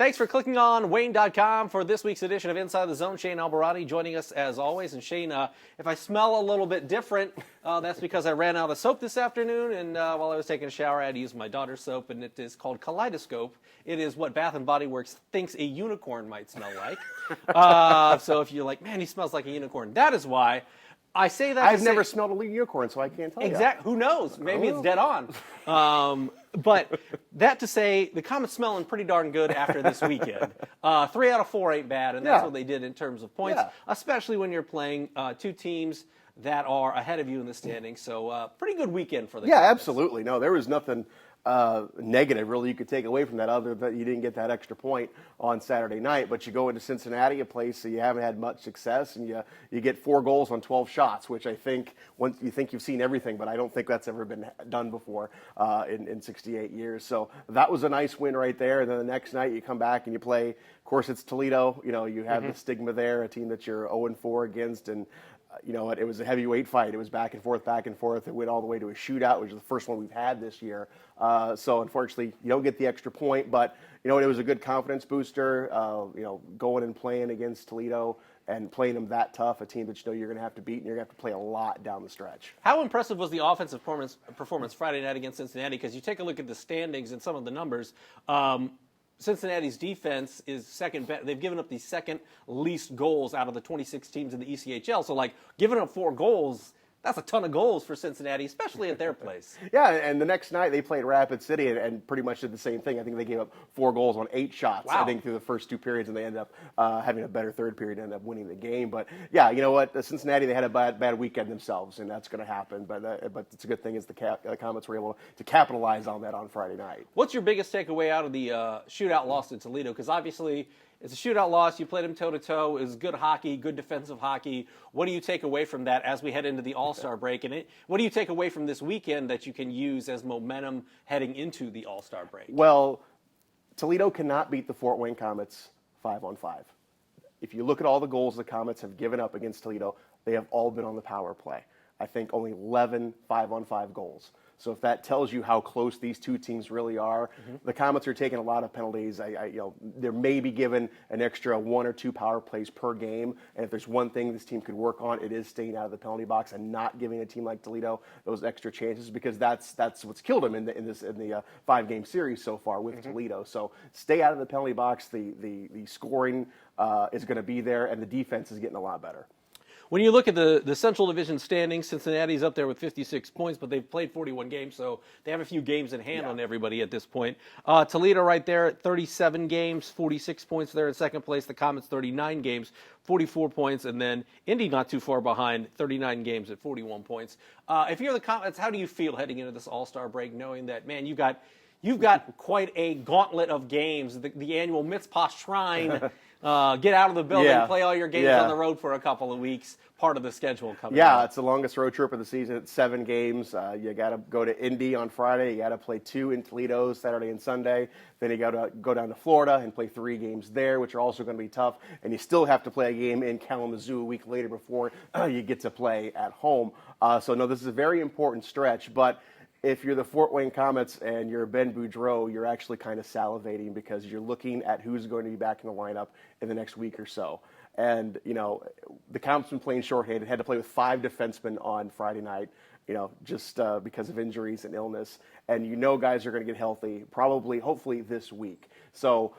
Thanks for clicking on Wayne.com for this week's edition of Inside the Zone. Shane Albahrani joining us as always. And Shane, if I smell a little bit different, that's because I ran out of soap this afternoon, and while I was taking a shower, I had to use my daughter's soap, and it is called Kaleidoscope. It is what Bath & Body Works thinks a unicorn might smell like. So if you're like, man, he smells like a unicorn, that is why. I say that. I've never smelled a unicorn, so I can't tell you. Exactly. Who knows? Maybe it's dead on. But that to say, the Komets smelling pretty darn good after this weekend. 3 out of 4 ain't bad, and that's what they did in terms of points, especially when you're playing two teams that are ahead of you in the standings. So pretty good weekend for the Komets. Absolutely. No, there was nothing negative really you could take away from that, other than you didn't get that extra point on Saturday night. But you go into Cincinnati, a place that you haven't had much success, and you get 4 goals on 12 shots, which I think you think you've seen everything, but I don't think that's ever been done before in 68 years. So that was a nice win right there. And then the next night you come back and you play. Of course, it's Toledo. You have the stigma there, a team that you're 0-4 against, and it was a heavyweight fight. It was back and forth, back and forth. It went all the way to a shootout, which is the first one we've had this year. So unfortunately, you don't get the extra point, but it was a good confidence booster. Going and playing against Toledo and playing them that tough, a team that you're going to have to beat, and you're going to have to play a lot down the stretch. How impressive was the offensive performance Friday night against Cincinnati? Because you take a look at the standings and some of the numbers. Cincinnati's defense is second best. They've given up the second least goals out of the 26 teams in the ECHL. So, giving up 4 goals, that's a ton of goals for Cincinnati, especially at their place. Yeah, and the next night they played Rapid City and pretty much did the same thing. I think they gave up 4 goals on 8 shots, I think, through the first 2 periods, and they ended up having a better third period and ended up winning the game. But, yeah, you know what? Cincinnati, they had a bad weekend themselves, and that's going to happen. But it's a good thing is the Komets were able to capitalize on that on Friday night. What's your biggest takeaway out of the shootout loss to Toledo? Because obviously it's a shootout loss. You played them toe-to-toe. It was good hockey, good defensive hockey. What do you take away from that as we head into the All-Star break? And what do you take away from this weekend that you can use as momentum heading into the All-Star break? Well, Toledo cannot beat the Fort Wayne Komets 5-on-5. If you look at all the goals the Komets have given up against Toledo, they have all been on the power play. I think only 11 5-on-5 goals. So if that tells you how close these two teams really are, the Komets are taking a lot of penalties. They're maybe given an extra 1 or 2 power plays per game. And if there's one thing this team could work on, it is staying out of the penalty box and not giving a team like Toledo those extra chances, because that's what's killed them in the 5-game series so far with Toledo. So stay out of the penalty box. The scoring is going to be there, and the defense is getting a lot better. When you look at the Central Division standings, Cincinnati's up there with 56 points, but they've played 41 games, so they have a few games in hand on everybody at this point. Toledo right there at 37 games, 46 points there in second place. The Komets 39 games, 44 points, and then Indy not too far behind, 39 games at 41 points. If you're the Komets, how do you feel heading into this All-Star break, knowing that, man, you've got quite a gauntlet of games, the annual Mitzpah Shrine. Get out of the building, play all your games on the road for a couple of weeks. Part of the schedule coming up. It's the longest road trip of the season. It's 7 games. You got to go to Indy on Friday. You got to play 2 in Toledo Saturday and Sunday. Then you got to go down to Florida and play 3 games there, which are also going to be tough. And you still have to play a game in Kalamazoo a week later before you get to play at home. So no, this is a very important stretch. But if you're the Fort Wayne Komets and you're Ben Boudreau, you're actually kind of salivating, because you're looking at who's going to be back in the lineup in the next week or so. And, the Komets been playing shorthanded, had to play with 5 defensemen on Friday night, just because of injuries and illness. And guys are going to get healthy hopefully this week. So,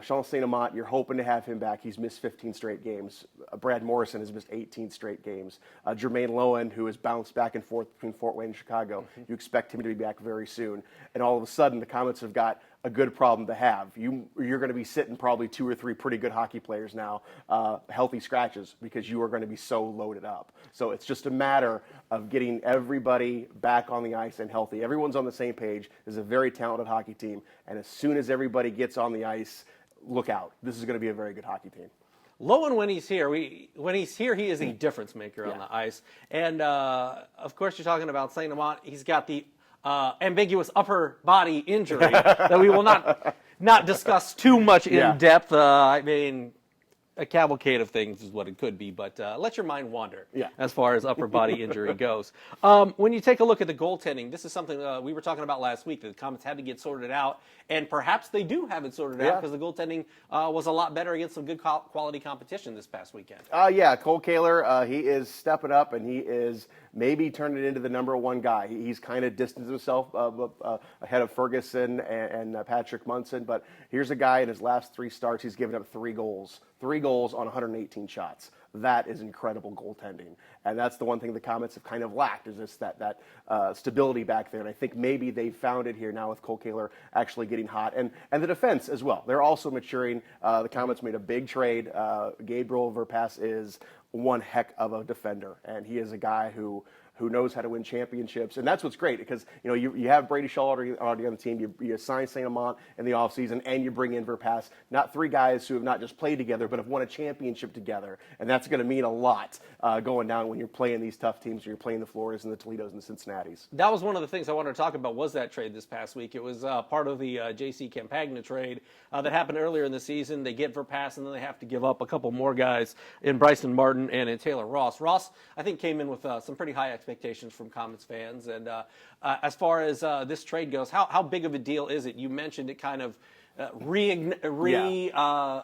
Sean St. Amant, you're hoping to have him back. He's missed 15 straight games. Brad Morrison has missed 18 straight games. Jermaine Lowen, who has bounced back and forth between Fort Wayne and Chicago, you expect him to be back very soon. And all of a sudden, the Komets have got a good problem to have. You're going to be sitting probably 2 or 3 pretty good hockey players now, healthy scratches, because you are going to be so loaded up. So it's just a matter of getting everybody back on the ice and healthy. Everyone's on the same page. This is a very talented hockey team, and as soon as everybody gets on the ice, look out. This is going to be a very good hockey team. Lowen, when he's here, he is a difference maker on the ice. And, of course, you're talking about St. Amant. He's got the ambiguous upper body injury that we will not discuss too much in depth. a cavalcade of things is what it could be, but let your mind wander Yeah. as far as upper body injury goes. When you take a look at the goaltending, this is something we were talking about last week, that the Komets had to get sorted out, and perhaps they do have it sorted out because the goaltending was a lot better against some good quality competition this past weekend. Yeah, Cole Kaler, he is stepping up, and he is maybe turning into the number one guy. He's kind of distanced himself ahead of Ferguson and Patrick Munson, but here's a guy in his last 3 starts, he's given up 3 goals. 3 goals on 118 shots. That is incredible goaltending. And that's the one thing the Komets have kind of lacked, is just that stability back there. And I think maybe they found it here now with Cole Kaler actually getting hot. And the defense as well. They're also maturing. The Komets made a big trade. Gabriel Verpass is one heck of a defender. And he is a guy who knows how to win championships. And that's what's great, because you have Brady Shaw already on the team. You sign St. Amant in the offseason, and you bring in Verpass. Not 3 guys who have not just played together, but have won a championship together. And that's going to mean a lot going down when you're playing these tough teams, or you're playing the Floridas and the Toledos and the Cincinnatis. That was one of the things I wanted to talk about, was that trade this past week. It was part of the J.C. Campagna trade that happened earlier in the season. They get Verpass, and then they have to give up a couple more guys in Bryson Martin and in Taylor Ross. Ross, I think, came in with some pretty high expectations from Komets fans. And as far as this trade goes, how big of a deal is it? You mentioned it kind of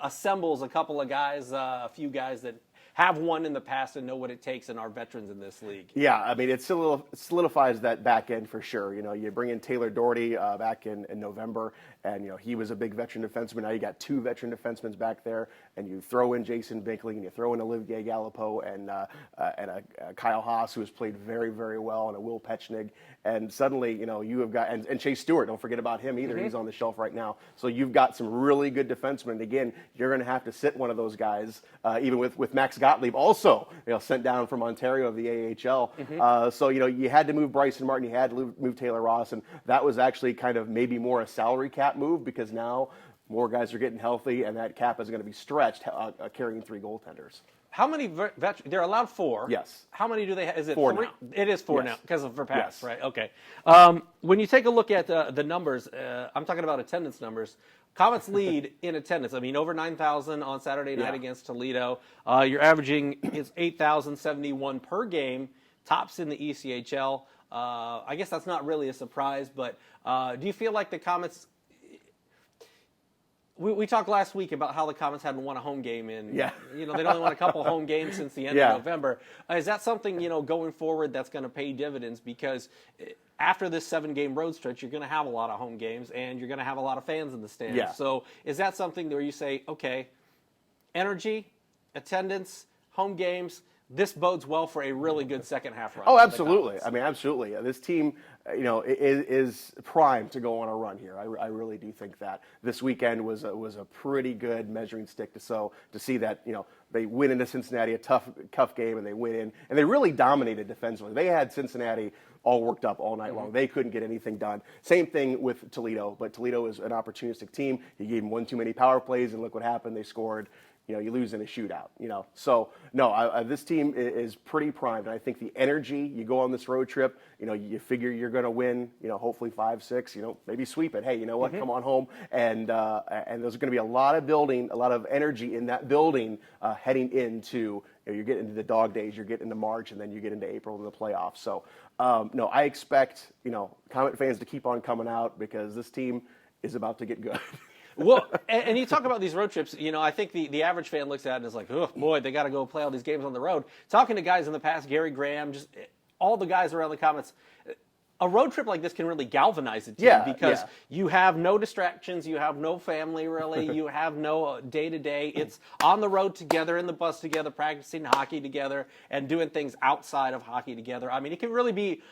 assembles a couple of guys, a few guys that have won in the past and know what it takes and are veterans in this league. Yeah, I mean, it solidifies that back end for sure. You bring in Taylor Doherty back in November, and he was a big veteran defenseman. Now you got 2 veteran defensemen back there, and you throw in Jason Binkley, and you throw in Olivier Galipeau, and a Kyle Haas, who has played very, very well, and a Will Pechnig. And suddenly, you have got, and Chase Stewart, don't forget about him either. He's on the shelf right now. So you've got some really good defensemen. And again, you're going to have to sit one of those guys, even with Max Gottlieb also, sent down from Ontario of the AHL. So, you had to move Bryson Martin, you had to move Taylor Ross, and that was actually kind of maybe more a salary cap move, because now more guys are getting healthy, and that cap is going to be stretched, carrying 3 goaltenders. How many veterans? They're allowed 4. Yes. How many do they have? Is it 4 3? now. It is 4 Yes. now because of Verpass, Yes. right? Okay. When you take a look at the numbers, I'm talking about attendance numbers. Komets lead in attendance. I mean, over 9,000 on Saturday night against Toledo. You're averaging is 8,071 per game, tops in the ECHL. I guess that's not really a surprise, but do you feel like the Komets? We talked last week about how the Komets hadn't won a home game in, they'd only won a couple home games since the end of November. Is that something, going forward that's going to pay dividends? Because after this 7-game road stretch, you're going to have a lot of home games, and you're going to have a lot of fans in the stands. Yeah. So is that something where you say, okay, energy, attendance, home games, this bodes well for a really good second half run? Oh, absolutely. I mean, absolutely. This team, is primed to go on a run here. I really do think that this weekend was a pretty good measuring stick to see that they win into Cincinnati, a tough game, and they win in, and they really dominated defensively. They had Cincinnati all worked up all night long. They couldn't get anything done. Same thing with Toledo, but Toledo is an opportunistic team. You gave them 1 too many power plays, and look what happened. They scored. You lose in a shootout, So, no, this team is pretty primed. And I think the energy, you go on this road trip, you figure you're going to win, hopefully 5-6, maybe sweep it. Hey, you know what, come on home. And there's going to be a lot of building, a lot of energy in that building heading into, you're getting into the dog days, you're getting into March, and then you get into April and the playoffs. So, no, I expect, Komet fans to keep on coming out, because this team is about to get good. Well, and you talk about these road trips, I think the average fan looks at it and is like, oh, boy, they got to go play all these games on the road. Talking to guys in the past, Gary Graham, just all the guys around the Komets, a road trip like this can really galvanize a team, because you have no distractions, you have no family really, you have no day-to-day. It's on the road together, in the bus together, practicing hockey together, and doing things outside of hockey together. I mean, it can really be,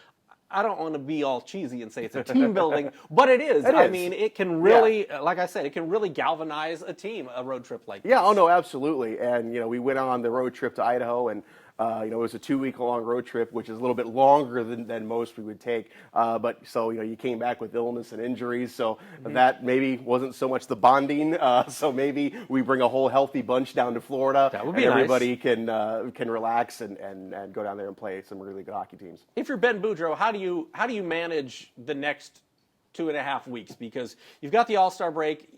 I don't want to be all cheesy and say it's a team building, but it is. I mean, it can really, like I said, it can really galvanize a team, a road trip like this. Yeah, oh no, absolutely. And, we went on the road trip to Idaho, and it was a 2-week-long road trip, which is a little bit longer than most we would take. But so, you came back with illness and injuries. So that maybe wasn't so much the bonding. So maybe we bring a whole healthy bunch down to Florida. That would be and nice. Everybody can relax and go down there and play some really good hockey teams. If you're Ben Boudreau, how do you manage the next 2.5 weeks? Because you've got the All-Star break.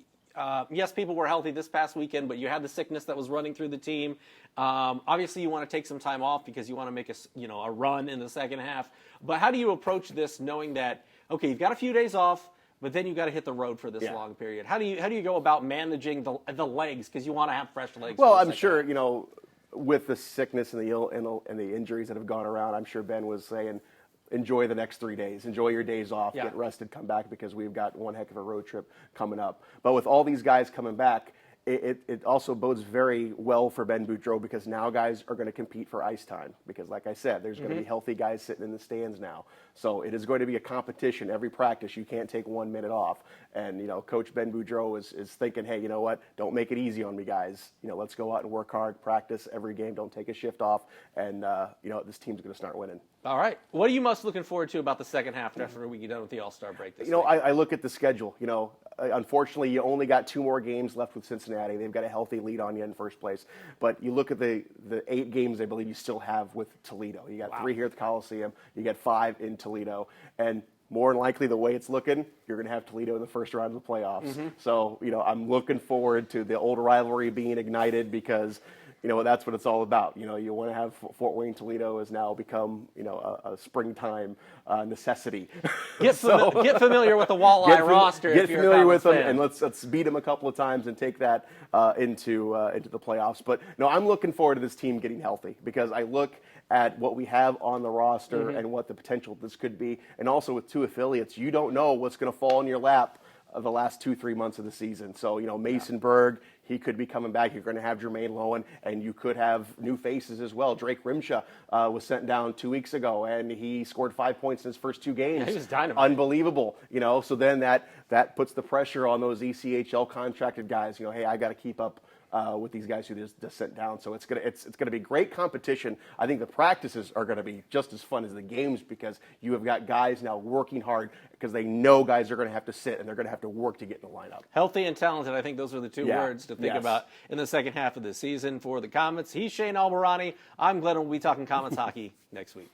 yes, people were healthy this past weekend, but you had the sickness that was running through the team. Obviously, you want to take some time off because you want to make a run in the second half. But how do you approach this, knowing that okay, you've got a few days off, but then you've got to hit the road for this long period? How do you go about managing the legs, because you want to have fresh legs? Well, I'm sure with the sickness and the injuries that have gone around, I'm sure Ben was saying, enjoy the next 3 days. Enjoy your days off. Get rested. Come back, because we've got one heck of a road trip coming up. But with all these guys coming back, it also bodes very well for Ben Boudreau, because now guys are going to compete for ice time. Because, like I said, there's going to be healthy guys sitting in the stands now. So it is going to be a competition every practice. You can't take 1 minute off. And Coach Ben Boudreau is thinking, hey, you know what? Don't make it easy on me, guys. Let's go out and work hard, practice every game. Don't take a shift off. And this team's going to start winning. All right. What are you most looking forward to about the second half after we get done with the All-Star break this week? I look at the schedule. Unfortunately, you only got 2 more games left with Cincinnati. They've got a healthy lead on you in first place. But you look at the 8 games I believe you still have with Toledo. You got 3 here at the Coliseum. You got 5 in Toledo. And more than likely, the way it's looking, you're going to have Toledo in the first round of the playoffs. So, I'm looking forward to the old rivalry being ignited, because that's what it's all about. You want to have Fort Wayne Toledo has now become, a springtime necessity. Get familiar with the Walleye roster. Get familiar with them, and let's beat them a couple of times and take that into the playoffs. But no, I'm looking forward to this team getting healthy, because I look at what we have on the roster and what the potential this could be, and also with 2 affiliates, you don't know what's going to fall in your lap the last 2-3 months of the season. So, Mason Berg, he could be coming back. You're going to have Jermaine Lowen, and you could have new faces as well. Drake Rimsha was sent down 2 weeks ago, and he scored 5 points in his first 2 games. Yeah, he was dynamite. Unbelievable. So then that puts the pressure on those ECHL contracted guys. Hey, I got to keep up with these guys who just sent down. So it's gonna be great competition. I think the practices are gonna be just as fun as the games, because you have got guys now working hard, because they know guys are gonna have to sit and they're gonna have to work to get in the lineup. Healthy and talented. I think those are the 2 words to think about in the second half of the season for the Komets. He's Shane Albahrani. I'm Glenn, and we'll be talking Komets hockey next week.